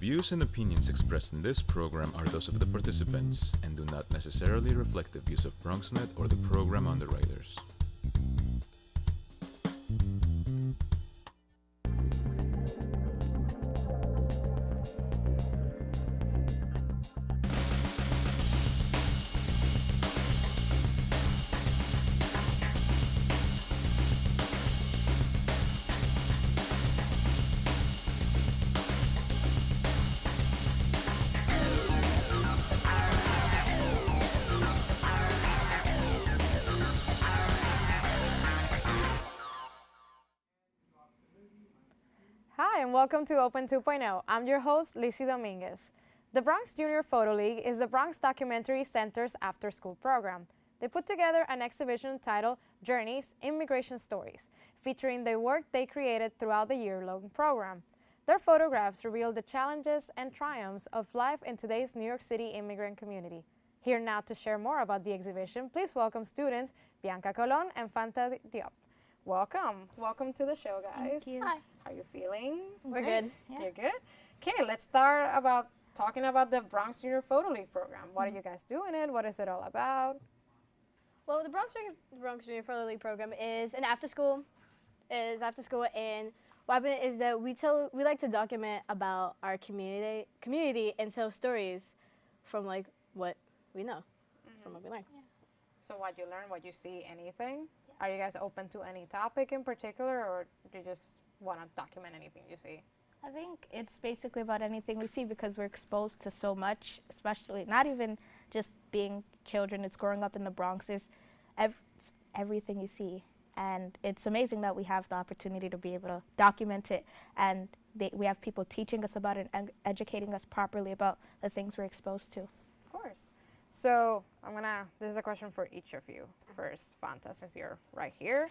views and opinions expressed in this program are those of the participants and do not necessarily reflect the views of BronxNet or the program underwriters. Hi, and welcome to Open 2.0. I'm your host, Lizzie Dominguez. The Bronx Junior Photo League is the Bronx Documentary Center's after-school program. They put together an exhibition titled Journeys, Immigration Stories, featuring the work they created throughout the year-long program. Their photographs reveal the challenges and triumphs of life in today's New York City immigrant community. Here now to share more about the exhibition, please welcome students Bianca Colon and Fanta Diop. Welcome to the show, guys. Thank you. Hi. How are you feeling? We're good. Yeah. You're good? Okay, let's start about talking about the Bronx Junior Photo League program. What are you guys doing in it? What is it all about? Well, the Bronx Junior Photo League program is after school, and what happened is that we like to document about our community and tell stories from like what we know, from what we learn. So what you learn, what you see, anything? Are you guys open to any topic in particular, or do you just want to document anything you see? I think it's basically about anything we see because we're exposed to so much, especially not even just being children, it's growing up in the Bronx, it's everything you see. And it's amazing that we have the opportunity to be able to document it, and we have people teaching us about it and educating us properly about the things we're exposed to. Of course. So this is a question for each of you. First, Fanta, since you're right here.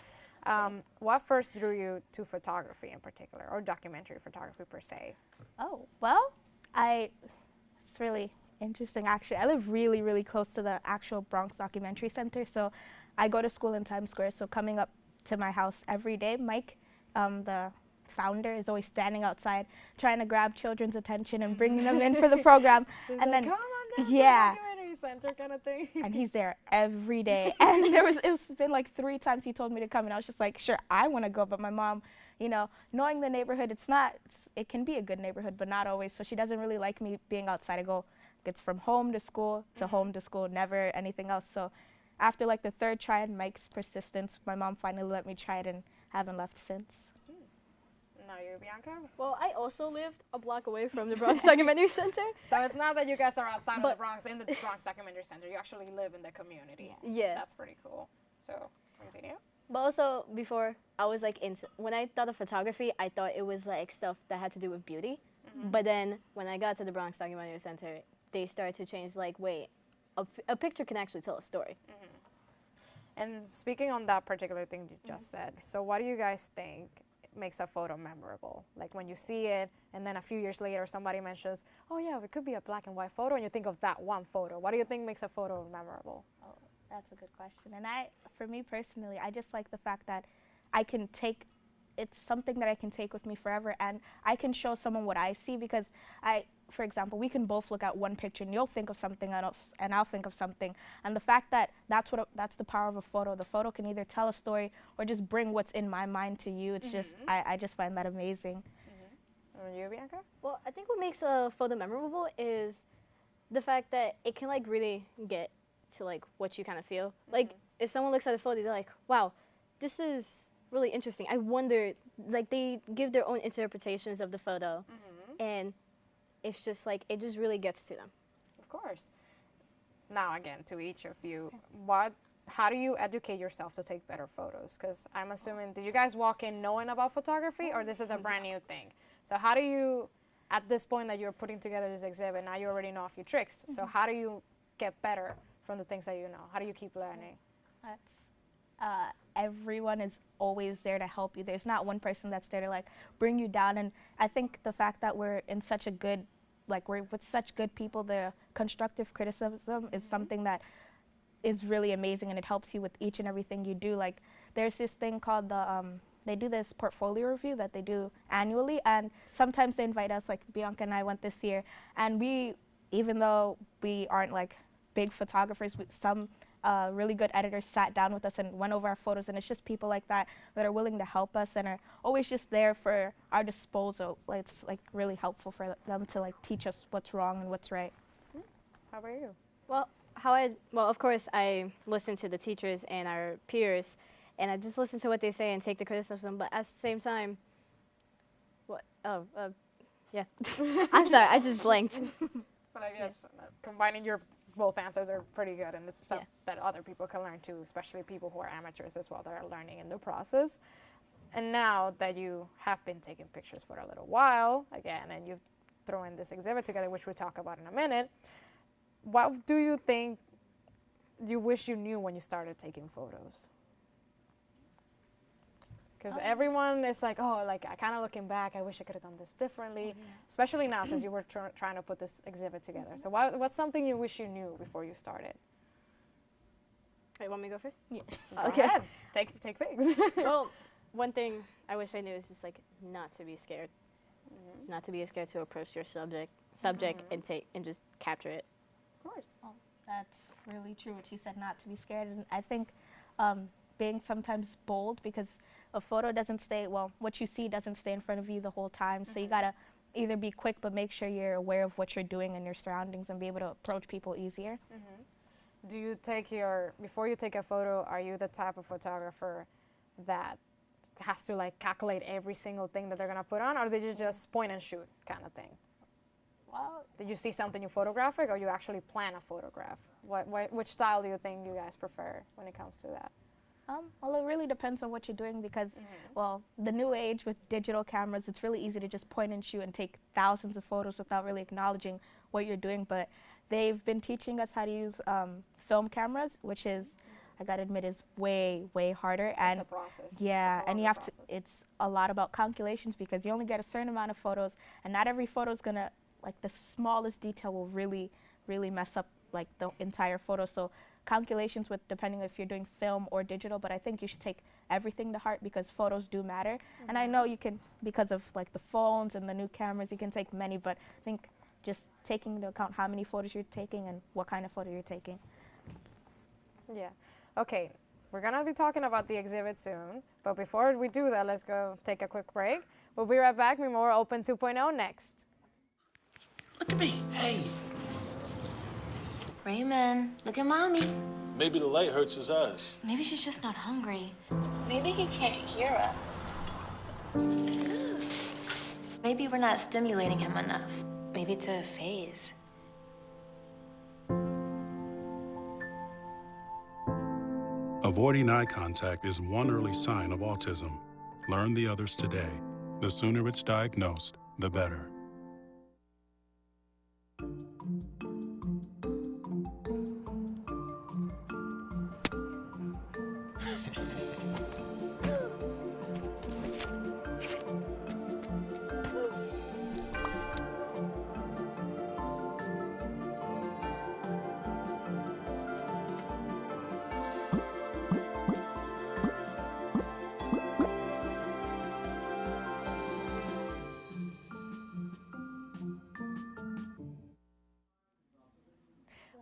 What first drew you to photography in particular, or documentary photography per se? Oh, well, it's really interesting actually. I live really, really close to the actual Bronx Documentary Center, so I go to school in Times Square, so coming up to my house every day, Mike, the founder, is always standing outside trying to grab children's attention and bringing them in for the program. So and like, then, come on down yeah. to the documentary center kind of thing. And he's there every day. And it's been like 3 times he told me to come, and I was just like, sure, I want to go, but my mom, knowing the neighborhood, it can be a good neighborhood, but not always. So she doesn't really like me being outside. It's from home to school to home to school, never anything else. So after like the 3rd try and Mike's persistence, my mom finally let me try it and haven't left since. Now you, Bianca? Well, I also lived a block away from the Bronx Documentary Center. So it's not that you guys are outside of the Bronx, in the Bronx Documentary Center. You actually live in the community. Yeah. That's pretty cool. So, continue. But also before, I was like when I thought of photography, I thought it was like stuff that had to do with beauty. But then when I got to the Bronx Documentary Center, they started to change like, wait, a picture can actually tell a story. And speaking on that particular thing you just said, so what do you guys think makes a photo memorable? Like when you see it and then a few years later somebody mentions, oh yeah, it could be a black and white photo, and you think of that one photo. What do you think makes a photo memorable? Oh, that's a good question. And for me personally, I just like the fact that it's something that I can take with me forever, and I can show someone what I see, because for example, we can both look at one picture and you'll think of something else and I'll think of something. And the fact that that's the power of a photo. The photo can either tell a story or just bring what's in my mind to you. It's just, I just find that amazing. And you, Bianca? Well, I think what makes a photo memorable is the fact that it can like really get to like what you kind of feel. Like if someone looks at a photo, they're like, wow, this is really interesting. I wonder, like they give their own interpretations of the photo, and it's just like, it just really gets to them. Of course. Now again, to each of you, how do you educate yourself to take better photos? Because I'm assuming, did you guys walk in knowing about photography, or this is a brand new thing? So how do you, at this point that you're putting together this exhibit, now you already know a few tricks, so how do you get better from the things that you know? How do you keep learning? Everyone is always there to help you. There's not one person that's there to like bring you down. And I think the fact that we're with such good people, the constructive criticism is something that is really amazing, and it helps you with each and everything you do. Like there's this thing called the they do this portfolio review that they do annually, and sometimes they invite us, like Bianca and I went this year, and we, even though we aren't like big photographers, some really good editors sat down with us and went over our photos, and it's just people like that that are willing to help us and are always just there for our disposal. It's like really helpful for them to like teach us what's wrong and what's right. How about you? Well, of course, I listen to the teachers and our peers, and I just listen to what they say and take the criticism. But at the same time, yeah. I'm sorry, I just blanked. But I guess combining your both answers are pretty good, and it's stuff that other people can learn too, especially people who are amateurs as well that are learning in the process. And now that you have been taking pictures for a little while, again, and you've thrown this exhibit together, which we'll talk about in a minute, what do you think you wish you knew when you started taking photos? Because everyone is like, oh, like, I kind of looking back, I wish I could have done this differently, especially now since you were trying to put this exhibit together. So what's something you wish you knew before you started? Wait, want me to go first? Yeah. Go ahead. Take pics. Well, one thing I wish I knew is just like not to be scared. Not to be scared to approach your subject and just capture it. Of course. Oh, that's really true what she said, not to be scared. And I think being sometimes bold, because a photo doesn't stay, well, what you see doesn't stay in front of you the whole time. So you gotta either be quick, but make sure you're aware of what you're doing and your surroundings and be able to approach people easier. Do you before you take a photo, are you the type of photographer that has to like calculate every single thing that they're gonna put on, or did you just point and shoot kind of thing? Well, Did you see something you photographic, or you actually plan a photograph? Which style do you think you guys prefer when it comes to that? well, it really depends on what you're doing, because, well, the new age with digital cameras, it's really easy to just point and shoot and take thousands of photos without really acknowledging what you're doing. But they've been teaching us how to use film cameras, which is, I gotta admit, is way, way harder. And It's a process. yeah, It's a and you longer have to, process. it's a lot about calculations, because you only get a certain amount of photos, and not every photo is gonna, like, the smallest detail will really, really mess up like the entire photo. So calculations with depending if you're doing film or digital, but I think you should take everything to heart, because photos do matter. And I know you can, because of like the phones and the new cameras, you can take many, but I think just taking into account how many photos you're taking and what kind of photo you're taking. Yeah. Okay, we're gonna be talking about the exhibit soon, but before we do that, let's go take a quick break. We'll be right back with more Open 2.0 next. Look at me. Hey. Raymond, look at mommy. Maybe the light hurts his eyes. Maybe she's just not hungry. Maybe he can't hear us. Maybe we're not stimulating him enough. Maybe it's a phase. Avoiding eye contact is one early sign of autism. Learn the others today. The sooner it's diagnosed, the better.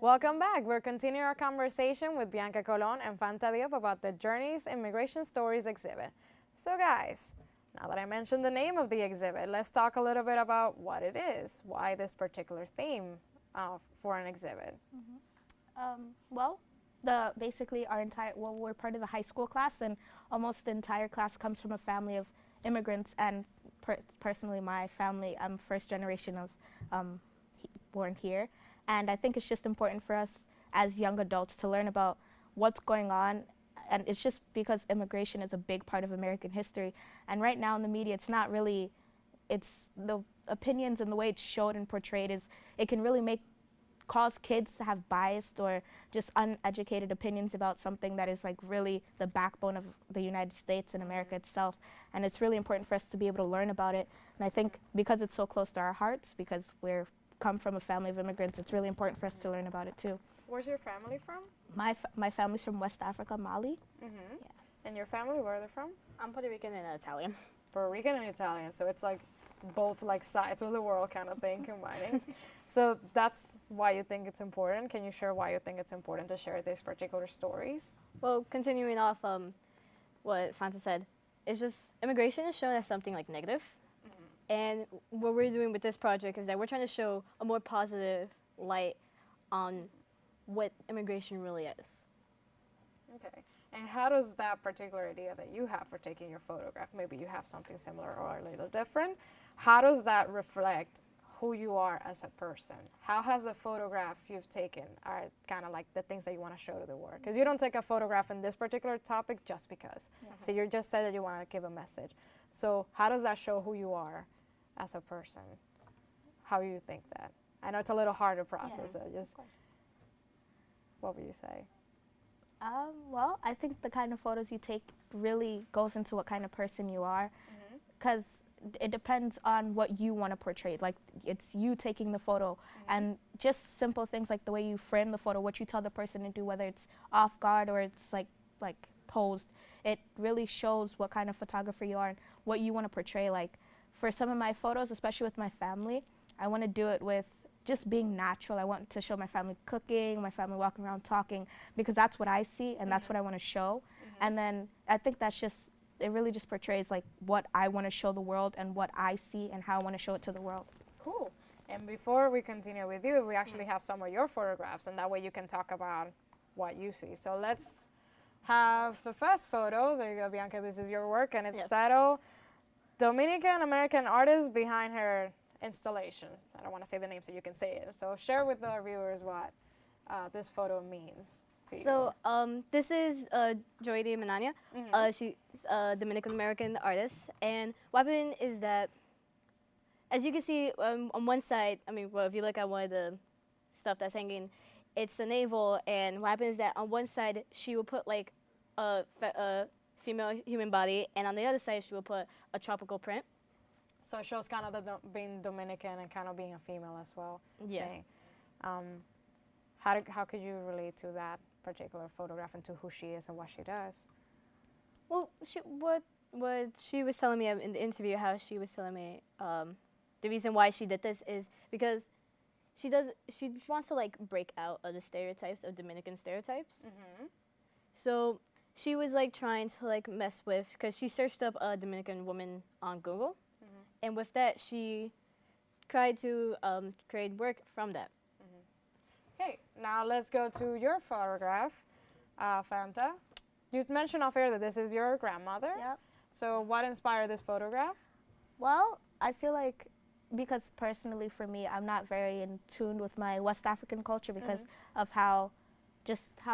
Welcome back. We're continuing our conversation with Bianca Colon and Fanta Diop about the Journeys Immigration Stories exhibit. So guys, now that I mentioned the name of the exhibit, let's talk a little bit about what it is. Why this particular theme for an exhibit? Well, basically we're part of the high school class, and almost the entire class comes from a family of immigrants. And personally, my family, I'm first generation of born here. And I think it's just important for us as young adults to learn about what's going on. And it's just because immigration is a big part of American history. And right now in the media, it's not really, it's the opinions and the way it's showed and portrayed it can really cause kids to have biased or just uneducated opinions about something that is like really the backbone of the United States and America itself. And it's really important for us to be able to learn about it. And I think because it's so close to our hearts, because we're come from a family of immigrants, it's really important for us to learn about it too. Where's your family from? My family's from West Africa, Mali. Yeah. And your family, where are they from? I'm Puerto Rican and Italian. Puerto Rican and Italian, so it's like both like sides of the world kind of thing combining. So that's why you think it's important. Can you share why you think it's important to share these particular stories? Well, continuing off what Fanta said, it's just immigration is shown as something like negative. And what we're doing with this project is that we're trying to show a more positive light on what immigration really is. Okay. And how does that particular idea that you have for taking your photograph, maybe you have something similar or a little different, how does that reflect who you are as a person? How has the photograph you've taken are kind of like the things that you want to show to the world? Because you don't take a photograph in this particular topic just because. So you just said that you want to give a message. So how does that show who you are as a person? How you think that? I know it's a little hard to process, so just, what would you say? Well, I think the kind of photos you take really goes into what kind of person you are, because it depends on what you want to portray. Like, it's you taking the photo, and just simple things like the way you frame the photo, what you tell the person to do, whether it's off guard or it's like posed. It really shows what kind of photographer you are and what you want to portray. Like, for some of my photos, especially with my family, I want to do it with just being natural. I want to show my family cooking, my family walking around talking, because that's what I see and that's what I want to show. And then I think that's just, it really just portrays like what I want to show the world and what I see and how I want to show it to the world. Cool. And before we continue with you, we actually have some of your photographs, and that way you can talk about what you see. So let's have the first photo. There you go, Bianca, this is your work, and it's titled Dominican American Artist Behind Her Installation. I don't want to say the name so you can say it. So share with the viewers what this photo means to you. So this is Joy de Manania. She's a Dominican American artist. And what happened is that, as you can see on one side, I mean, well, if you look at one of the stuff that's hanging, it's the navel. And what happens is that on one side, she will put like a female human body, and on the other side, she will put a tropical print. So it shows kind of the being Dominican and kind of being a female as well. Yeah. Okay. How could you relate to that particular photograph and to who she is and what she does? Well, what she was telling me in the interview, how she was telling me the reason why she did this is because she wants to like break out of the stereotypes of Dominican stereotypes. So she was like trying to like mess with, because she searched up a Dominican woman on Google. And with that, she tried to create work from that. Okay, now let's go to your photograph, Fanta. You mentioned off air that this is your grandmother. Yep. So what inspired this photograph? Well, I feel like, because personally for me, I'm not very in tune with my West African culture because of how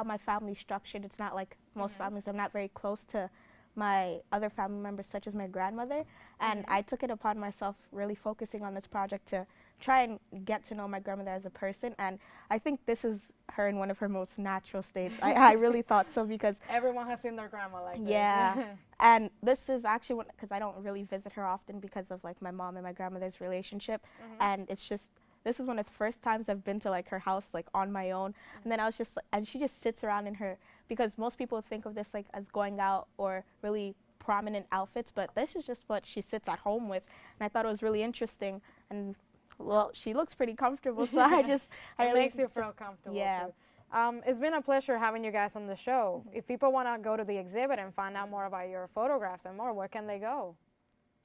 my family's structured. It's not like most families. I'm not very close to my other family members, such as my grandmother, and I took it upon myself really focusing on this project to try and get to know my grandmother as a person, and I think this is her in one of her most natural states. I really thought so, because Everyone has seen their grandma like this. yeah, and this is actually because I don't really visit her often because of like my mom and my grandmother's relationship, and it's just, this is one of the first times I've been to like her house like on my own, and then I was just and she just sits around in her, because most people think of this like as going out or really prominent outfits, but this is just what she sits at home with, and I thought it was really interesting, and well, she looks pretty comfortable, so it really makes you feel comfortable too. It's been a pleasure having you guys on the show. If people want to go to the exhibit and find out more about your photographs and more, where can they go?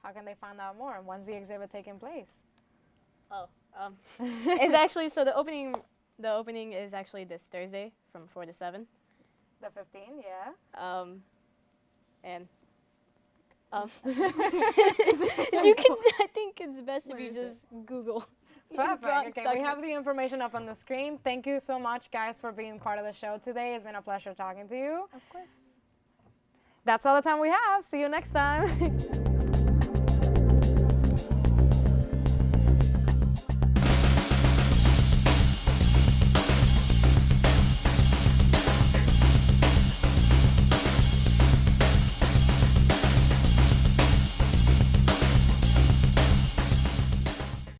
How can they find out more? And when's the exhibit taking place? It's actually, so the opening is actually this Thursday from 4 to 7. The 15th, yeah. And you can, I think it's best if you just Google. Perfect. Okay, we have the information up on the screen. Thank you so much, guys, for being part of the show today. It's been a pleasure talking to you. Of course. That's all the time we have. See you next time.